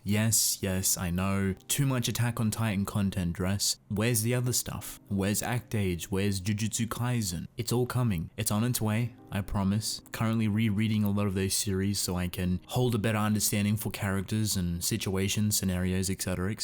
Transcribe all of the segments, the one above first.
Yes, I know. Too much Attack on Titan content, Dress. Where's the other stuff? Where's Act Age? Where's Jujutsu Kaisen? It's all coming. It's on its way, I promise. Currently rereading a lot of those series so I can hold a better understanding for characters and situations, scenarios, etc.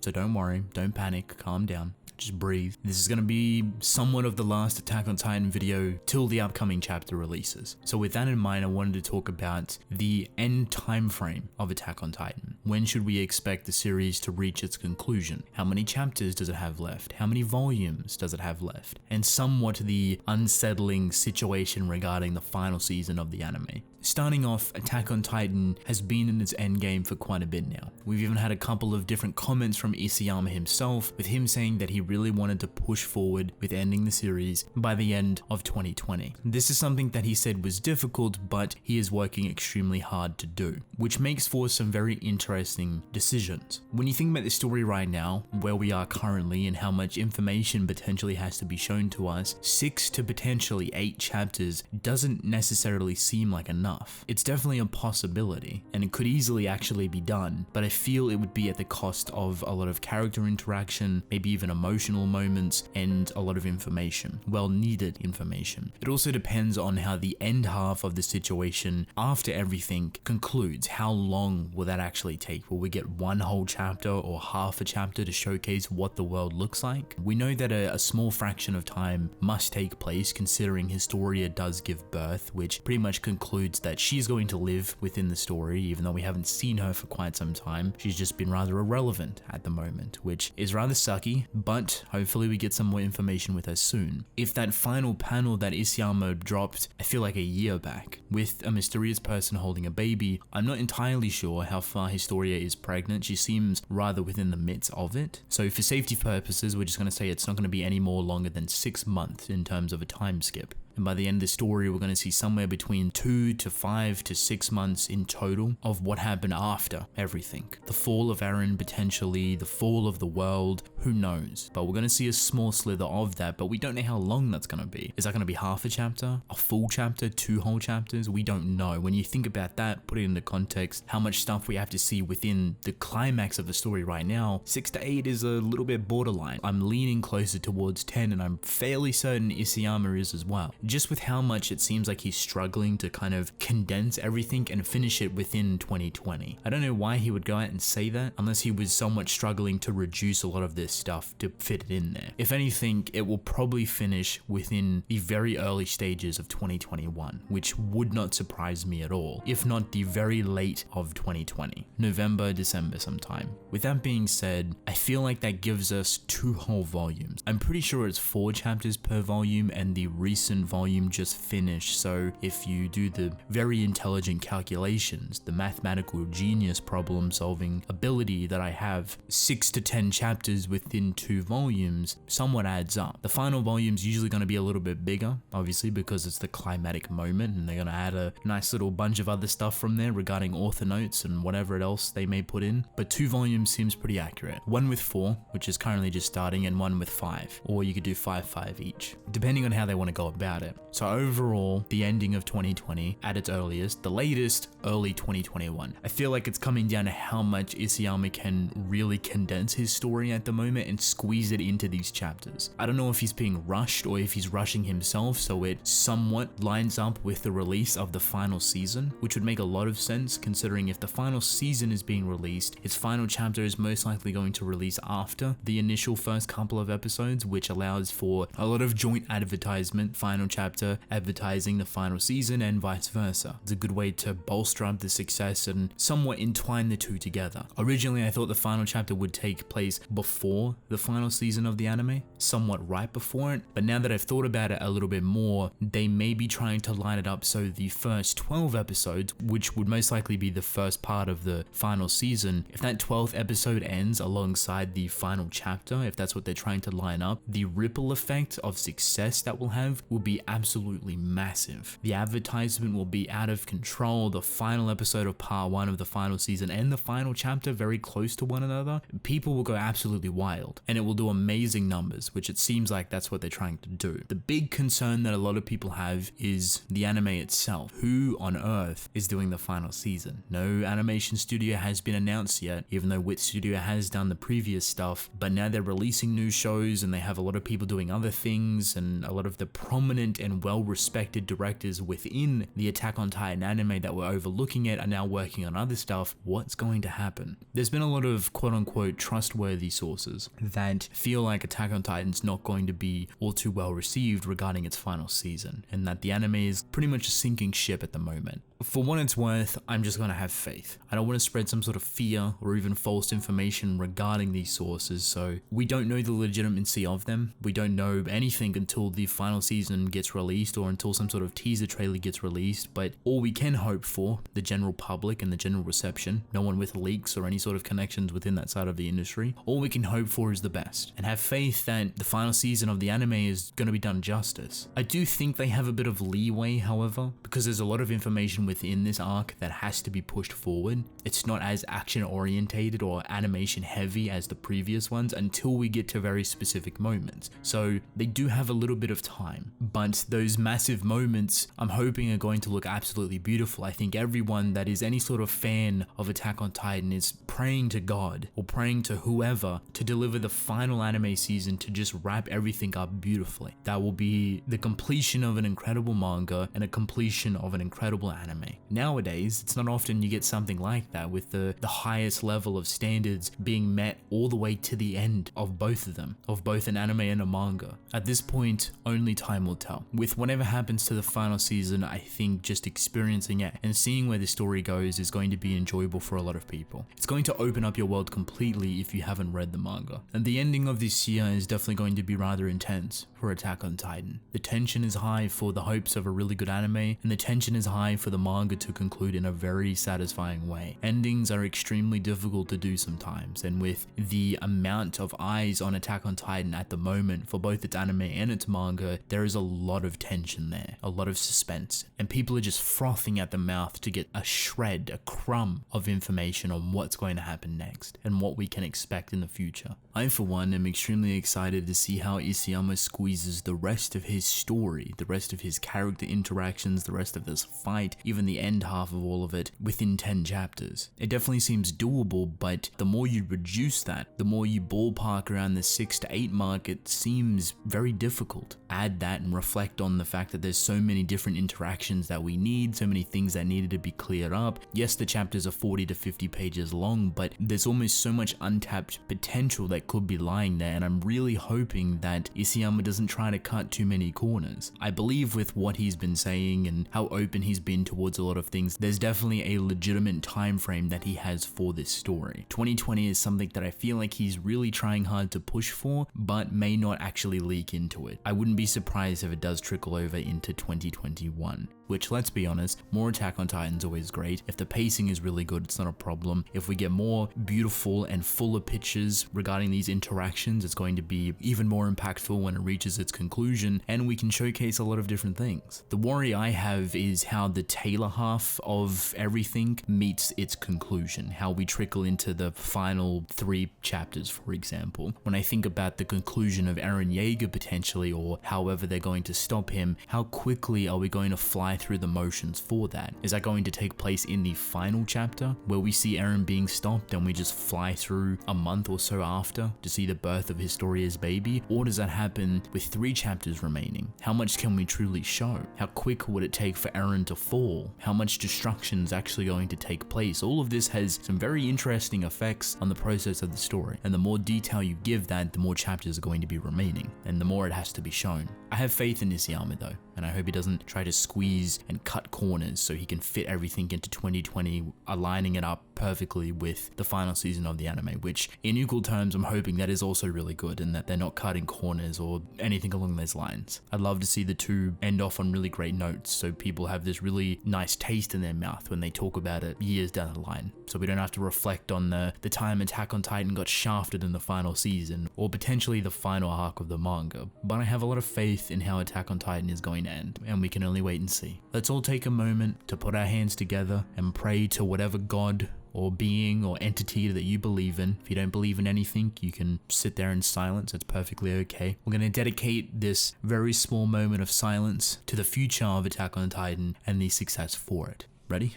So don't worry, don't panic, calm down. Just breathe. This is going to be somewhat of the last Attack on Titan video till the upcoming chapter releases. So with that in mind, I wanted to talk about the end time frame of Attack on Titan. When should we expect the series to reach its conclusion? How many chapters does it have left? How many volumes does it have left? And somewhat the unsettling situation regarding the final season of the anime. Starting off, Attack on Titan has been in its endgame for quite a bit now. We've even had a couple of different comments from Isayama himself, with him saying that he really wanted to push forward with ending the series by the end of 2020. This is something that he said was difficult, but he is working extremely hard to do, which makes for some very interesting decisions. When you think about the story right now, where we are currently and how much information potentially has to be shown to us, 6 to potentially 8 chapters doesn't necessarily seem like enough. It's definitely a possibility, and it could easily actually be done, but I feel it would be at the cost of a lot of character interaction, maybe even emotional moments, and a lot of information, well-needed information. It also depends on how the end half of the situation after everything concludes. How long will that actually take? Will we get one whole chapter or half a chapter to showcase what the world looks like? We know that a small fraction of time must take place, considering Historia does give birth, which pretty much concludes that she's going to live within the story, even though we haven't seen her for quite some time. She's just been rather irrelevant at the moment, which is rather sucky, but hopefully we get some more information with her soon. If that final panel that Isayama dropped, I feel like a year back, with a mysterious person holding a baby, I'm not entirely sure how far Historia is pregnant. She seems rather within the midst of it. So for safety purposes, we're just going to say it's not going to be any more longer than 6 months in terms of a time skip. And by the end of the story, we're going to see somewhere between 2 to 5 to 6 months in total of what happened after everything. The fall of Eren, potentially, the fall of the world, who knows? But we're going to see a small slither of that, but we don't know how long that's going to be. Is that going to be half a chapter? A full chapter? 2 whole chapters? We don't know. When you think about that, put it into context, how much stuff we have to see within the climax of the story right now, 6 to 8 is a little bit borderline. I'm leaning closer towards 10, and I'm fairly certain Isayama is as well. Just with how much it seems like he's struggling to kind of condense everything and finish it within 2020. I don't know why he would go out and say that, unless he was somewhat struggling to reduce a lot of this stuff to fit it in there. If anything, it will probably finish within the very early stages of 2021, which would not surprise me at all, if not the very late of 2020, November, December sometime. With that being said, I feel like that gives us 2 whole volumes. I'm pretty sure it's 4 chapters per volume, and the recent volume just finished, so if you do the very intelligent calculations, the mathematical genius problem solving ability that I have, 6 to 10 chapters within 2 volumes somewhat adds up. The final volume's usually going to be a little bit bigger, obviously, because it's the climatic moment, and they're going to add a nice little bunch of other stuff from there regarding author notes and whatever else they may put in, but 2 volumes seems pretty accurate. One with 4, which is currently just starting, and one with 5, or you could do 5 each, depending on how they want to go about it. So overall, the ending of 2020 at its earliest, the latest, early 2021. I feel like it's coming down to how much Isayama can really condense his story at the moment and squeeze it into these chapters. I don't know if he's being rushed or if he's rushing himself, so it somewhat lines up with the release of the final season, which would make a lot of sense considering if the final season is being released, its final chapter is most likely going to release after the initial first couple of episodes, which allows for a lot of joint advertisement, final chapter advertising the final season and vice versa. It's a good way to bolster up the success and somewhat entwine the two together. Originally, I thought the final chapter would take place before the final season of the anime, somewhat right before it, but now that I've thought about it a little bit more, they may be trying to line it up so the first 12 episodes, which would most likely be the first part of the final season, if that 12th episode ends alongside the final chapter, if that's what they're trying to line up, the ripple effect of success that we'll have will be be absolutely massive. The advertisement will be out of control. The final episode of part 1 of the final season and the final chapter very close to one another. People will go absolutely wild, and it will do amazing numbers, which it seems like that's what they're trying to do. The big concern that a lot of people have is the anime itself. Who on earth is doing the final season? No animation studio has been announced yet, even though Wit Studio has done the previous stuff, but now they're releasing new shows and they have a lot of people doing other things, and a lot of the prominent and well-respected directors within the Attack on Titan anime that we're overlooking it are now working on other stuff. What's going to happen? There's been a lot of quote-unquote trustworthy sources that feel like Attack on Titan's not going to be all too well received regarding its final season, and that the anime is pretty much a sinking ship at the moment. For what it's worth, I'm just going to have faith. I don't want to spread some sort of fear or even false information regarding these sources, so we don't know the legitimacy of them. We don't know anything until the final season gets released or until some sort of teaser trailer gets released, but all we can hope for, the general public and the general reception, no one with leaks or any sort of connections within that side of the industry, all we can hope for is the best, and have faith that the final season of the anime is going to be done justice. I do think they have a bit of leeway, however, because there's a lot of information within this arc that has to be pushed forward. It's not as action orientated or animation heavy as the previous ones until we get to very specific moments. So they do have a little bit of time, but those massive moments I'm hoping are going to look absolutely beautiful. I think everyone that is any sort of fan of Attack on Titan is praying to God or praying to whoever to deliver the final anime season to just wrap everything up beautifully. That will be the completion of an incredible manga and a completion of an incredible anime. Nowadays, it's not often you get something like that, with the highest level of standards being met all the way to the end of both of them, of both an anime and a manga. At this point, only time will tell. With whatever happens to the final season, I think just experiencing it and seeing where the story goes is going to be enjoyable for a lot of people. It's going to open up your world completely if you haven't read the manga. And the ending of this year is definitely going to be rather intense for Attack on Titan. The tension is high for the hopes of a really good anime, and the tension is high for the manga to conclude in a very satisfying way. Endings are extremely difficult to do sometimes, and with the amount of eyes on Attack on Titan at the moment for both its anime and its manga, there is a lot of tension there, a lot of suspense, and people are just frothing at the mouth to get a shred, a crumb of information on what's going to happen next and what we can expect in the future. I, for one, am extremely excited to see how Isayama squeezes the rest of his story, the rest of his character interactions, the rest of this fight, even the end half of all of it, within 10 chapters. It definitely seems doable, but the more you reduce that, the more you ballpark around the 6 to 8 mark, it seems very difficult. Add that and reflect on the fact that there's so many different interactions that we need, so many things that needed to be cleared up. Yes, the chapters are 40 to 50 pages long, but there's almost so much untapped potential that could be lying there, and I'm really hoping that Isayama doesn't try to cut too many corners. I believe with what he's been saying and how open he's been towards a lot of things, there's definitely a legitimate time frame that he has for this story. 2020 is something that I feel like he's really trying hard to push for, but may not actually leak into it. I wouldn't be surprised if it does trickle over into 2021. Which, let's be honest, more Attack on Titan's always great. If the pacing is really good, it's not a problem. If we get more beautiful and fuller pictures regarding these interactions, it's going to be even more impactful when it reaches its conclusion, and we can showcase a lot of different things. The worry I have is how the tailor half of everything meets its conclusion, how we trickle into the final 3 chapters, for example. When I think about the conclusion of Eren Yeager potentially, or however they're going to stop him, how quickly are we going to fly through the motions for that? Is that going to take place in the final chapter where we see Eren being stopped and we just fly through a month or so after to see the birth of Historia's baby? Or does that happen with 3 chapters remaining? How much can we truly show? How quick would it take for Eren to fall? How much destruction is actually going to take place? All of this has some very interesting effects on the process of the story, and the more detail you give that, the more chapters are going to be remaining, and the more it has to be shown. I have faith in Isayama though, and I hope he doesn't try to squeeze and cut corners so he can fit everything into 2020, aligning it up perfectly with the final season of the anime, which in equal terms I'm hoping that is also really good, and that they're not cutting corners or anything along those lines. I'd love to see the two end off on really great notes so people have this really nice taste in their mouth when they talk about it years down the line. So we don't have to reflect on the time Attack on Titan got shafted in the final season, or potentially the final arc of the manga. But I have a lot of faith in how Attack on Titan is going to end, and we can only wait and see. Let's all take a moment to put our hands together and pray to whatever god or being or entity that you believe in. If you don't believe in anything, you can sit there in silence. It's perfectly okay. We're going to dedicate this very small moment of silence to the future of Attack on Titan and the success for it. Ready?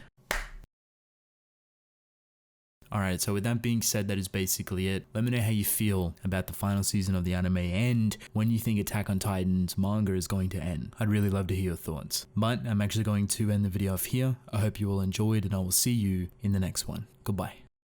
Alright, so with that being said, that is basically it. Let me know how you feel about the final season of the anime and when you think Attack on Titan's manga is going to end. I'd really love to hear your thoughts. But I'm actually going to end the video off here. I hope you all enjoyed, and I will see you in the next one. Goodbye.